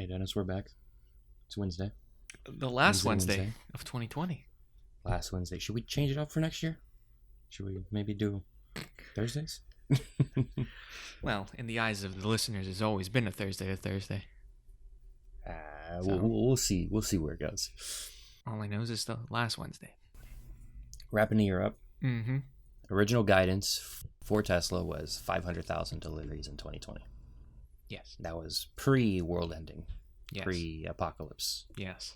Okay, Dennis, we're back. It's Wednesday. The last Wednesday of 2020. Last Wednesday. Should we change it up for next year? Should we maybe do Thursdays? Well, in the eyes of the listeners, it's always been a Thursday to Thursday. We'll see. We'll see where it goes. All I know is it's the last Wednesday. Wrapping the year up. Mm-hmm. Original guidance for Tesla was 500,000 deliveries in 2020. Yes. That was pre-world ending, Yes. pre-apocalypse. Yes.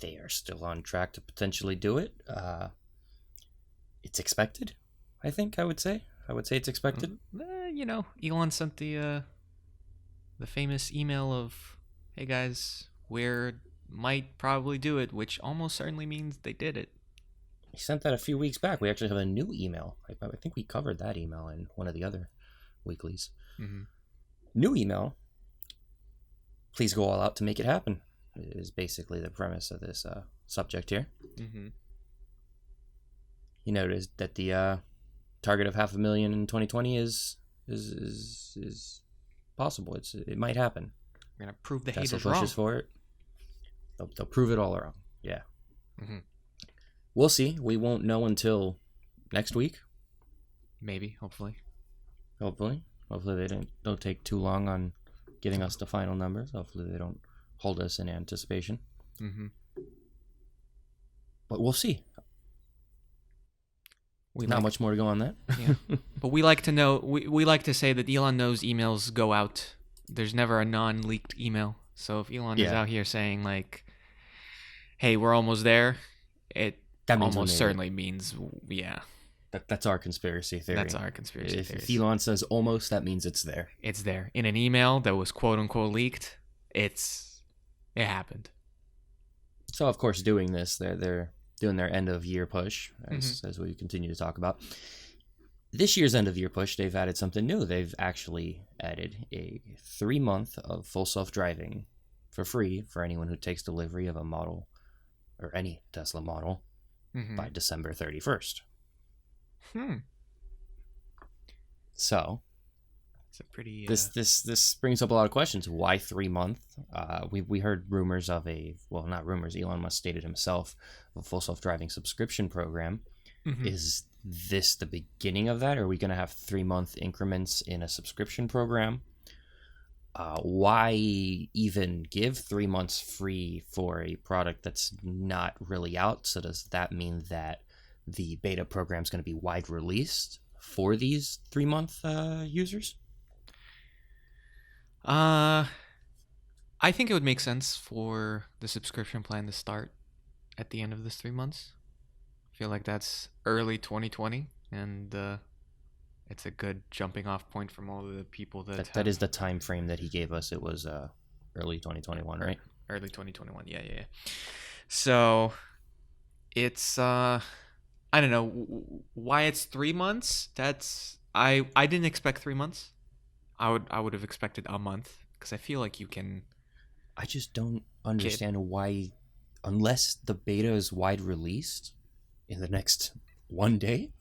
They are still on track to potentially do it. It's expected, I think. I would say it's expected. Elon sent the famous email of, "Hey guys, we might probably do it," which almost certainly means they did it. He sent that a few weeks back. We actually have a new email. I think we covered that email in one of the other weeklies. Mm-hmm. New email. Please go all out to make it happen is basically the premise of this subject here. Mm-hmm. You noticed that the target of 500,000 in 2020 is possible. It might happen. We're gonna prove the Tesla haters wrong. pushes for it. They'll prove it all wrong. Yeah. Mm-hmm. We'll see. We won't know until next week. Maybe, hopefully. Hopefully they don't take too long on getting us the final numbers. Hopefully they don't hold us in anticipation. Mm-hmm. But we'll see. Not much more to go on that. Yeah. But we like to know. We like to say that Elon knows emails go out. There's never a non-leaked email. So if Elon is out here saying like, "Hey, we're almost there," that almost certainly means That's our conspiracy theory. That's our conspiracy theory. If Elon says almost, that means it's there. It's there in an email that was quote unquote leaked. It happened. So of course, doing this, they're doing their end of year push as we continue to talk about. This year's end of year push, they've added something new. They've actually added a 3-month of full self-driving for free for anyone who takes delivery of a model or any Tesla model by December 31st. So it's a pretty this brings up a lot of questions. Why 3 month? We heard rumors of not rumors. Elon Musk stated himself of a full self-driving subscription program. Is this the beginning of that? Are we going to have 3-month increments in a subscription program? Why even give 3 months free for a product that's not really out? So does that mean that the beta program is going to be wide released for these 3-month users? I think it would make sense for the subscription plan to start at the end of this 3 months. I feel like that's early 2020, and it's a good jumping off point from all of the people that is the time frame that he gave us. It was early 2021, right? Early 2021, yeah. So it's I don't know why it's 3 months. I didn't expect 3 months. I would have expected a month, because I feel like you can. I just don't understand why, unless the beta is wide released in the next one day,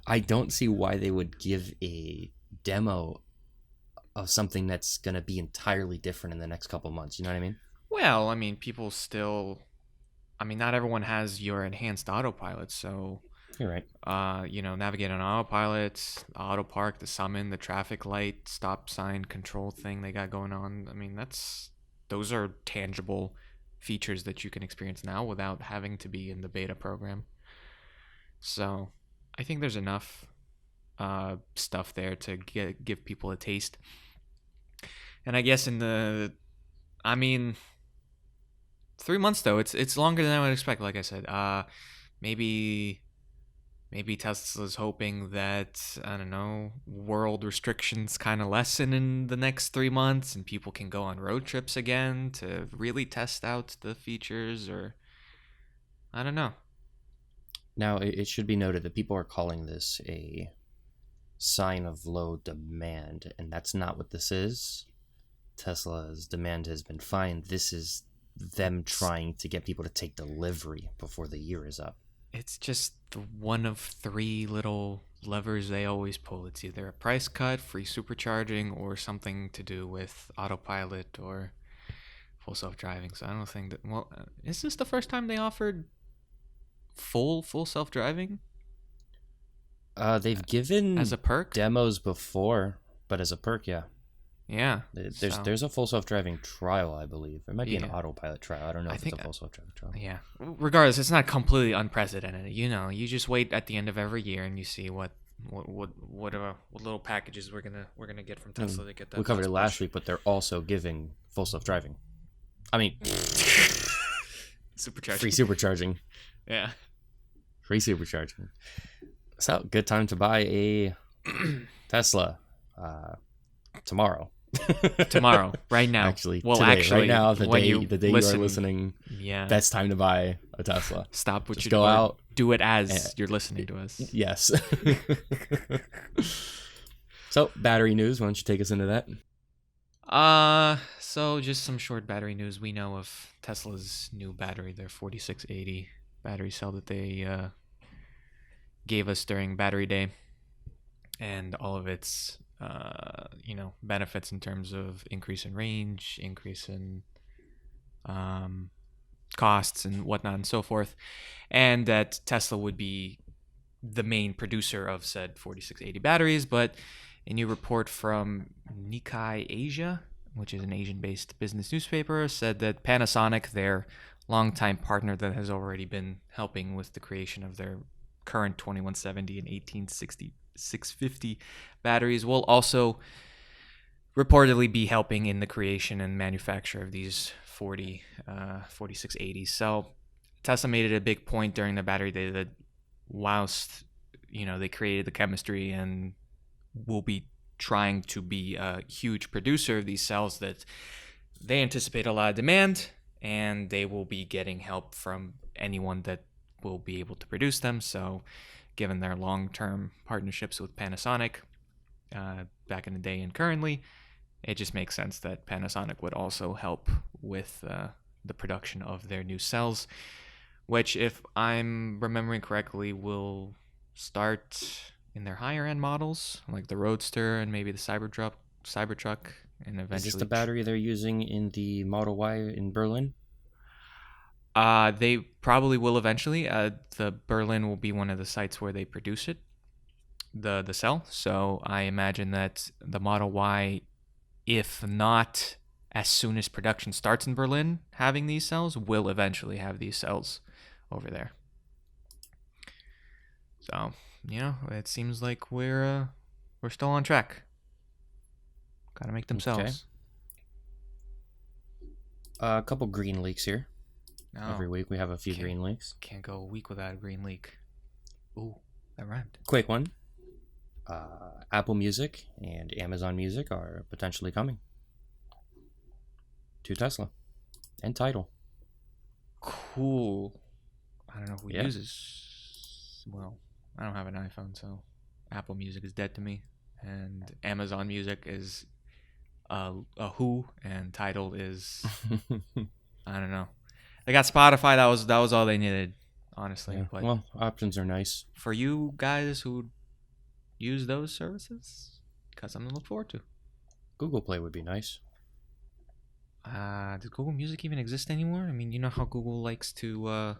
I don't see why they would give a demo of something that's going to be entirely different in the next couple months. You know what I mean? Well, I mean, people still. I mean, not everyone has your enhanced autopilot, so. You're right. Navigate on autopilot, auto park, the summon, the traffic light, stop sign control thing they got going on. I mean, those are tangible features that you can experience now without having to be in the beta program. So I think there's enough stuff there to give people a taste. And I guess 3 months though, it's longer than I would expect. Like I said, Maybe Tesla's hoping that, I don't know, world restrictions kind of lessen in the next 3 months and people can go on road trips again to really test out the features, or I don't know. Now, it should be noted that people are calling this a sign of low demand, and that's not what this is. Tesla's demand has been fine. This is them trying to get people to take delivery before the year is up. It's just the one of 3 little levers they always pull. It's either a price cut, free supercharging, or something to do with autopilot or full self-driving, so I don't think that. Well, is this the first time they offered full self-driving They've given as a perk? demos before, but as a perk, yeah. Yeah. There's a full self-driving trial, I believe. It might be an Yeah. autopilot trial. I don't know I if think it's a full self-driving trial. Yeah. Regardless, it's not completely unprecedented. You just wait at the end of every year and you see what little packages we're gonna get from Tesla to get that. We covered it last push. week, but they're also giving full self-driving. I mean, Supercharging. free supercharging. Yeah. Free supercharging. So, good time to buy a Tesla tomorrow. Tomorrow, right now. Actually, well, today, actually, right now, the day you are listening. Yeah. Best time to buy a Tesla. Stop what Just you go out. Do it as you're listening to us. Yes. So, battery news. Why don't you take us into that? So just some short battery news. We know of Tesla's new battery, their 4680 battery cell that they gave us during Battery Day, and all of its benefits in terms of increase in range, increase in costs and whatnot and so forth, and that Tesla would be the main producer of said 4680 batteries. But a new report from Nikkei Asia, which is an Asian-based business newspaper, said that Panasonic, their longtime partner that has already been helping with the creation of their current 2170 and 1860 650 batteries, will also reportedly be helping in the creation and manufacture of these 4680s. So Tesla made it a big point during the Battery Day that whilst they created the chemistry and will be trying to be a huge producer of these cells, that they anticipate a lot of demand and they will be getting help from anyone that will be able to produce them. So given their long-term partnerships with Panasonic back in the day and currently, it just makes sense that Panasonic would also help with the production of their new cells, which, if I'm remembering correctly, will start in their higher-end models, like the Roadster and maybe the Cybertruck, and eventually. Is this the battery they're using in the Model Y in Berlin? They probably will eventually. The Berlin will be one of the sites where they produce it, the cell. So I imagine that the Model Y, if not as soon as production starts in Berlin having these cells, will eventually have these cells over there. So, it seems like we're still on track. Gotta make them cells. A couple green leaks here. No, every week we have a few green leaks. Can't go a week without a green leak. Ooh, that rhymed. Quick one. Apple Music and Amazon Music are potentially coming to Tesla and Tidal. Cool. I don't know who uses. Well, I don't have an iPhone, so Apple Music is dead to me, and Amazon Music is a who, and Tidal is I don't know. They got Spotify. That was all they needed, honestly. Yeah. But well, options are nice for you guys who use those services, got something to look forward to. Google Play would be nice. Does Google Music even exist anymore? I mean, you know how Google likes to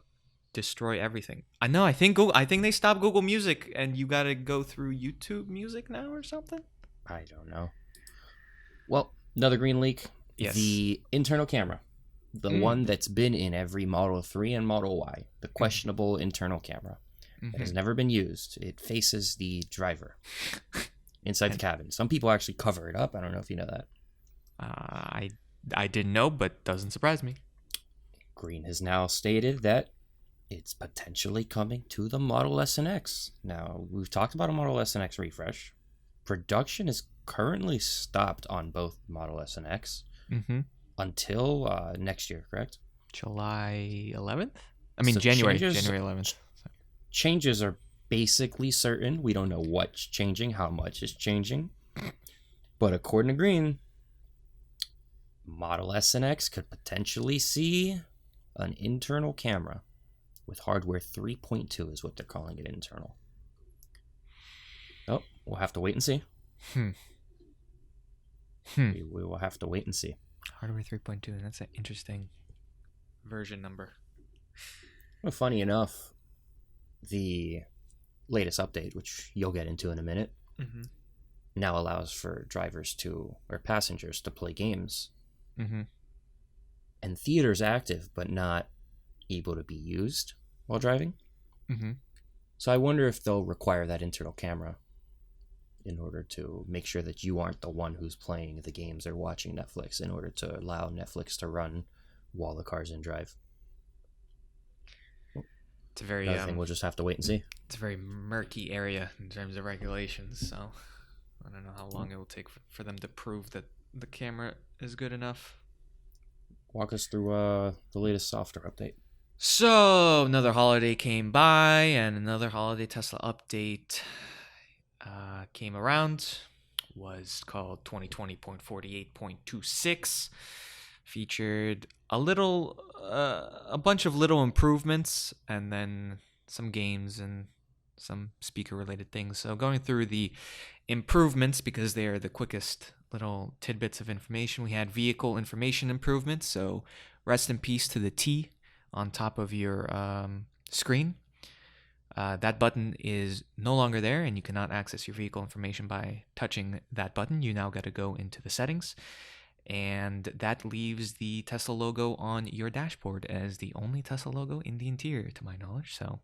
destroy everything. I think they stopped Google Music, and you gotta go through YouTube Music now or something. I don't know. Well, another green leak. Yes. The internal camera. The one that's been in every Model 3 and Model Y. The questionable internal camera. It has never been used. It faces the driver inside the cabin. Some people actually cover it up. I don't know if you know that. I didn't know, but doesn't surprise me. Green has now stated that it's potentially coming to the Model S and X. Now, we've talked about a Model S and X refresh. Production is currently stopped on both Model S and X until next year, correct? July 11th? I mean, So January 11th. Changes are basically certain. We don't know what's changing, how much is changing. But according to Green, Model S and X could potentially see an internal camera with hardware 3.2 is what they're calling it, internal. Oh, we'll have to wait and see. We will have to wait and see. Hardware 3.2. That's an interesting version number. Well, funny enough, the latest update, which you'll get into in a minute, Mm-hmm. now allows for passengers to play games. Mm-hmm. And theaters active, but not able to be used while driving. Mm-hmm. So I wonder if they'll require that internal camera in order to make sure that you aren't the one who's playing the games or watching Netflix, in order to allow Netflix to run while the car's in drive. It's a very Another thing we'll just have to wait and see. it's a very murky area in terms of regulations. So I don't know how long it will take for them to prove that the camera is good enough. Walk us through the latest software update. So another holiday came by, and another holiday Tesla update came around. Was called 2020.48.26. Featured a bunch of little improvements, and then some games and some speaker-related things. So going through the improvements, because they are the quickest little tidbits of information. We had vehicle information improvements. So rest in peace to the T on top of your screen. That button is no longer there, and you cannot access your vehicle information by touching that button. You now got to go into the settings, and that leaves the Tesla logo on your dashboard as the only Tesla logo in the interior, to my knowledge. So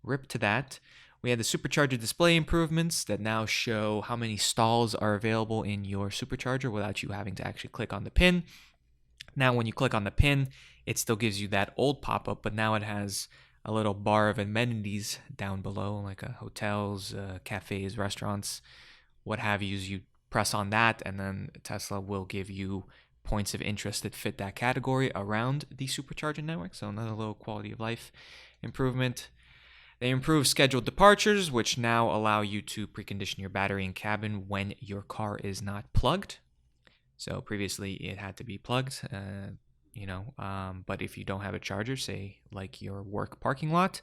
rip to that. We had the supercharger display improvements that now show how many stalls are available in your supercharger without you having to actually click on the pin. Now, when you click on the pin, it still gives you that old pop-up, but now it has a little bar of amenities down below, like hotels, cafes, restaurants, what have you. You press on that, and then Tesla will give you points of interest that fit that category around the supercharger network. So another little quality of life improvement. They improved scheduled departures, which now allow you to precondition your battery and cabin when your car is not plugged. So previously it had to be plugged, but if you don't have a charger, say like your work parking lot,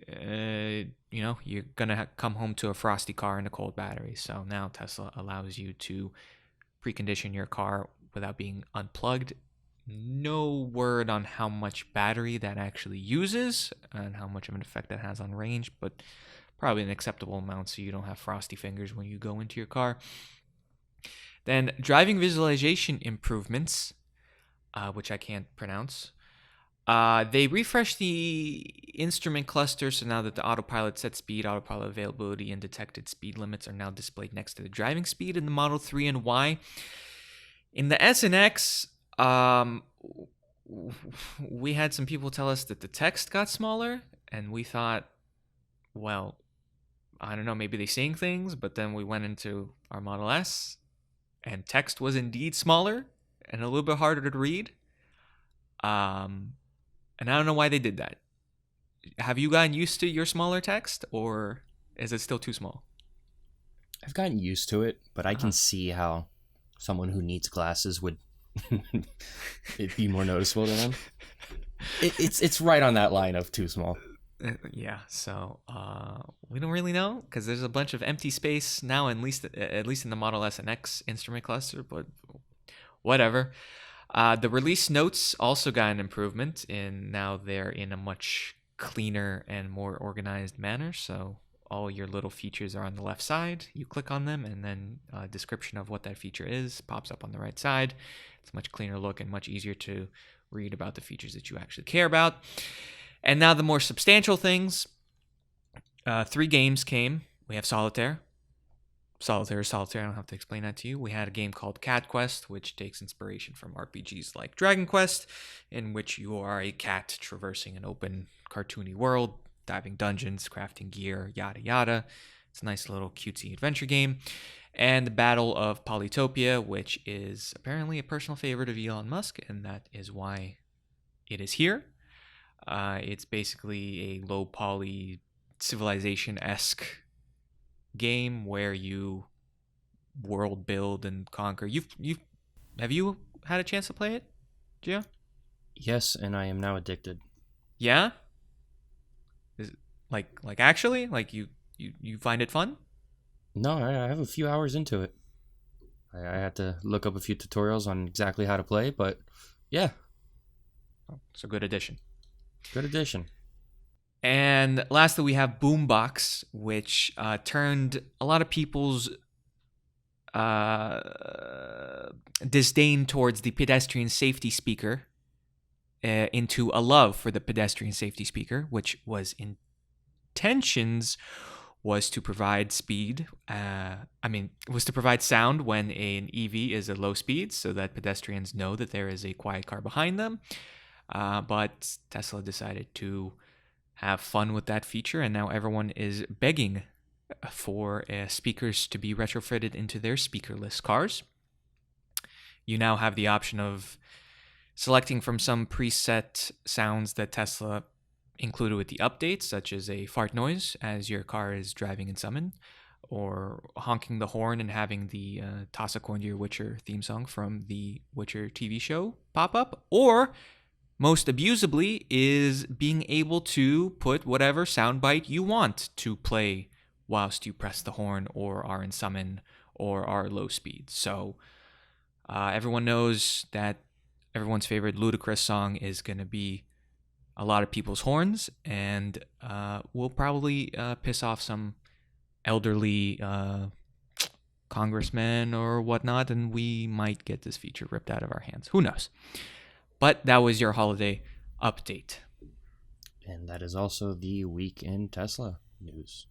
you're going to come home to a frosty car and a cold battery. So now Tesla allows you to precondition your car without being unplugged. No word on how much battery that actually uses and how much of an effect that has on range, but probably an acceptable amount so you don't have frosty fingers when you go into your car. Then driving visualization improvements, which I can't pronounce. They refreshed the instrument cluster, so now that the autopilot set speed, autopilot availability, and detected speed limits are now displayed next to the driving speed in the Model 3 and Y. In the S and X, we had some people tell us that the text got smaller, and we thought, well, I don't know, maybe they're seeing things, but then we went into our Model S, and text was indeed smaller and a little bit harder to read. And I don't know why they did that. Have you gotten used to your smaller text, or is it still too small? I've gotten used to it, but I can see how someone who needs glasses would it'd be more noticeable to them. It's right on that line of too small. Yeah, so we don't really know because there's a bunch of empty space now, at least in the Model S and X instrument cluster, but whatever. The release notes also got an improvement, and now they're in a much cleaner and more organized manner. So all your little features are on the left side. You click on them, and then a description of what that feature is pops up on the right side. It's a much cleaner look and much easier to read about the features that you actually care about. And now the more substantial things. 3 games came. We have Solitaire. Solitaire is Solitaire. I don't have to explain that to you. We had a game called Cat Quest, which takes inspiration from RPGs like Dragon Quest, in which you are a cat traversing an open, cartoony world, diving dungeons, crafting gear, yada yada. It's a nice little cutesy adventure game. And the Battle of Polytopia, which is apparently a personal favorite of Elon Musk, and that is why it is here. It's basically a low poly civilization-esque game where you world build and conquer. Have you had a chance to play it, Gio? Yes, and I am now addicted. Yeah? Is it like actually? Like you find it fun? No, I have a few hours into it. I had to look up a few tutorials on exactly how to play, but yeah, It's a good addition. good addition. And lastly, we have Boombox, which turned a lot of people's disdain towards the pedestrian safety speaker into a love for the pedestrian safety speaker, which was to provide was to provide sound when an EV is at low speeds so that pedestrians know that there is a quiet car behind them. But Tesla decided to have fun with that feature, and now everyone is begging for speakers to be retrofitted into their speakerless cars. You now have the option of selecting from some preset sounds that Tesla included with the updates, such as a fart noise as your car is driving in Summon, or honking the horn and having the Toss a Coin to Your Witcher theme song from the Witcher TV show pop up, or most abusably is being able to put whatever soundbite you want to play whilst you press the horn or are in Summon or are low speed. So everyone knows that everyone's favorite Ludacris song is going to be a lot of people's horns, and will probably piss off some elderly congressmen or whatnot, and we might get this feature ripped out of our hands. Who knows? But that was your holiday update. And that is also the week in Tesla news.